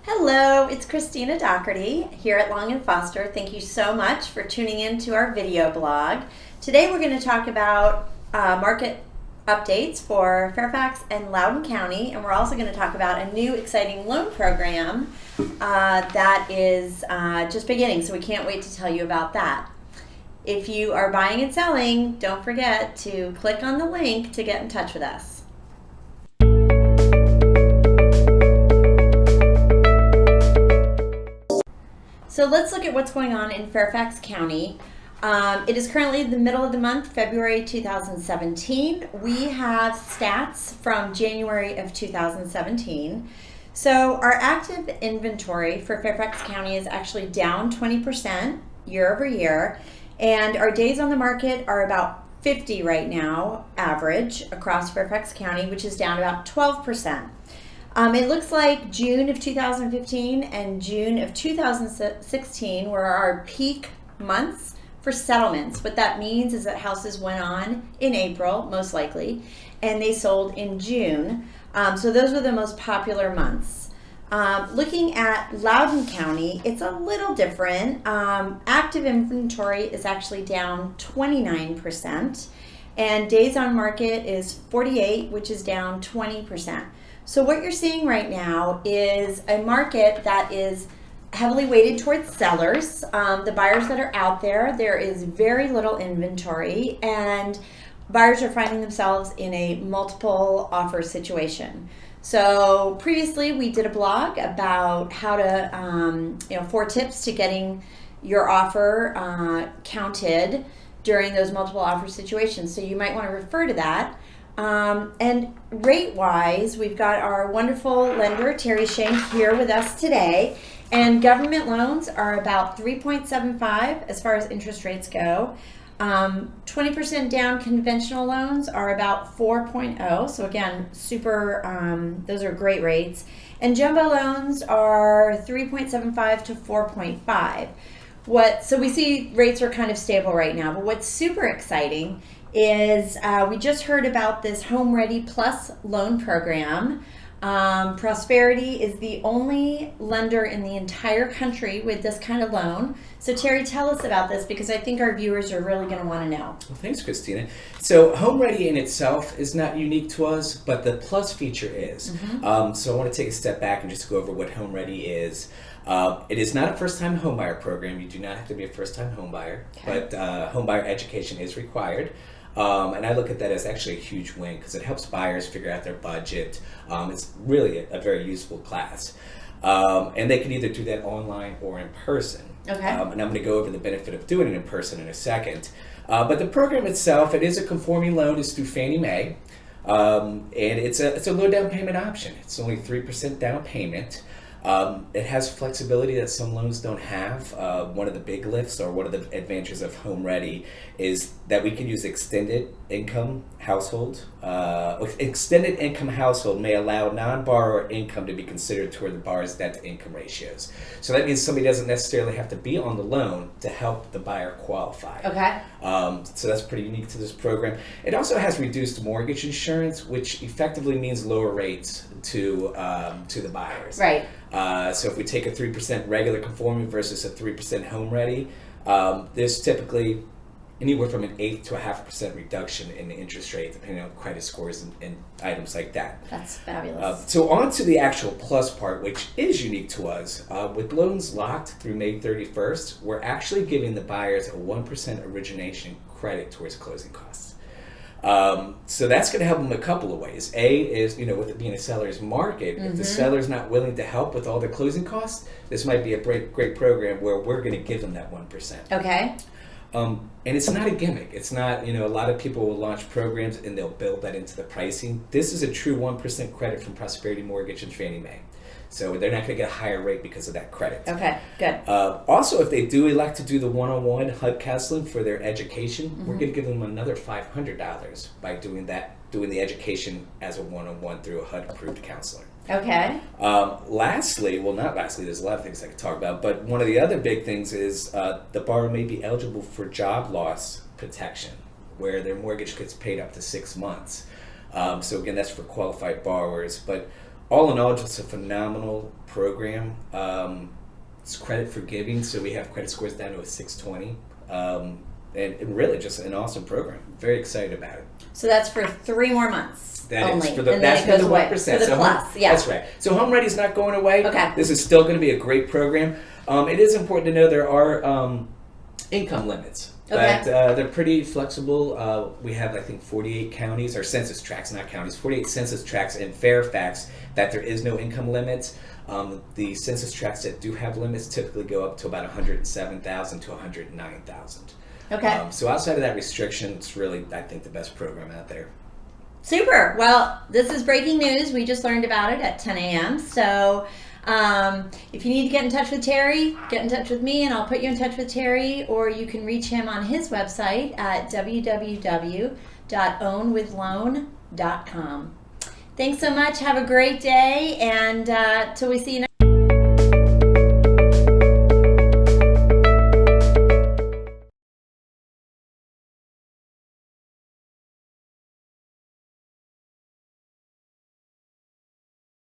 Hello, it's Cristina Dougherty here at Long & Foster. Thank you so much for tuning in to our video blog. Today we're going to talk about market updates for Fairfax and Loudoun County, and we're also going to talk about a new exciting loan program that is just beginning, so we can't wait to tell you about that. If you are buying and selling, don't forget to click on the link to get in touch with us. So let's look at what's going on in Fairfax County. It is currently the middle of the month, February 2017. We have stats from January of 2017. So our active inventory for Fairfax County is actually down 20% year over year. And our days on the market are about 50 right now, average, across Fairfax County, which is down about 12%. It looks like June of 2015 and June of 2016 were our peak months for settlements. What that means is that houses went on in April, most likely, and they sold in June. So those were the most popular months. Looking at Loudoun County, it's a little different. Active inventory is actually down 29%, and days on market is 48, which is down 20%. So what you're seeing right now is a market that is heavily weighted towards sellers. The buyers that are out there is very little inventory, and buyers are finding themselves in a multiple offer situation. So previously we did a blog about how to, 4 tips to getting your offer counted during those multiple offer situations. So you might want to refer to that. And rate-wise, we've got our wonderful lender, Terry Shank, here with us today. And government loans are about 3.75 as far as interest rates go. 20% down conventional loans are about 4.0. So again, super, those are great rates. And jumbo loans are 3.75 to 4.5. So we see rates are kind of stable right now, but what's super exciting is we just heard about this Home Ready Plus loan program. Prosperity is the only lender in the entire country with this kind of loan. So Terry, tell us about this, because I think our viewers are really going to want to know. Well, thanks, Christina. So Home Ready in itself is not unique to us, but the Plus feature is. Mm-hmm. So I want to take a step back and just go over what Home Ready is. It is not a first-time homebuyer program. You do not have to be a first-time homebuyer, but homebuyer education is required. And I look at that as actually a huge win, because it helps buyers figure out their budget. It's really a very useful class. And they can either do that online or in person. Okay. And I'm going to go over the benefit of doing it in person in a second. But the program itself, it is a conforming loan. It's through Fannie Mae. And it's a low down payment option. It's only 3% down payment. It has flexibility that some loans don't have. One of the big lifts, or one of the advantages of Home Ready, is that we can use extended income household. Extended income household may allow non-borrower income to be considered toward the borrower's debt to income ratios. So that means somebody doesn't necessarily have to be on the loan to help the buyer qualify. Okay. So that's pretty unique to this program. It also has reduced mortgage insurance, which effectively means lower rates to the buyers. Right. So if we take a 3% regular conforming versus a 3% Home Ready, there's typically anywhere from an 8 to a 0.5% reduction in the interest rate, depending on credit scores and items like that. That's fabulous. So on to the actual plus part, which is unique to us. With loans locked through May 31st, we're actually giving the buyers a 1% origination credit towards closing costs. So that's going to help them a couple of ways. A is, with it being a seller's market, if the seller's not willing to help with all the closing costs, this might be a great program where we're going to give them that 1%. Okay. And it's not a gimmick. It's not, a lot of people will launch programs and they'll build that into the pricing. This is a true 1% credit from Prosperity Mortgage and Fannie Mae. So they're not going to get a higher rate because of that credit. Okay, good. Also, if they do elect to do the one-on-one HUD counseling for their education, we're going to give them another $500 by doing the education as a one-on-one through a HUD-approved counselor. Okay. Lastly, there's a lot of things I could talk about, but one of the other big things is the borrower may be eligible for job loss protection, where their mortgage gets paid up to 6 months. So again, that's for qualified borrowers. But all in all, just a phenomenal program. It's credit forgiving, so we have credit scores down to a 620. And really just an awesome program. Very excited about it. So that's for 3 more months. That only. is for the, and that's then it goes for the away. 1%. For the plus, yeah. That's right. So Home Ready is not going away. Okay. This is still going to be a great program. It is important to know there are income limits. Okay. But they're pretty flexible. We have, I think, 48 counties, or census tracts, not counties, 48 census tracts in Fairfax that there is no income limits. The census tracts that do have limits typically go up to about 107,000 to 109,000. Okay. So outside of that restriction, it's really, I think, the best program out there. Super. Well, this is breaking news. We just learned about it at 10 a.m. So if you need to get in touch with Terry, get in touch with me and I'll put you in touch with Terry, or you can reach him on his website at www.ownwithloan.com. Thanks so much. Have a great day, and till we see you next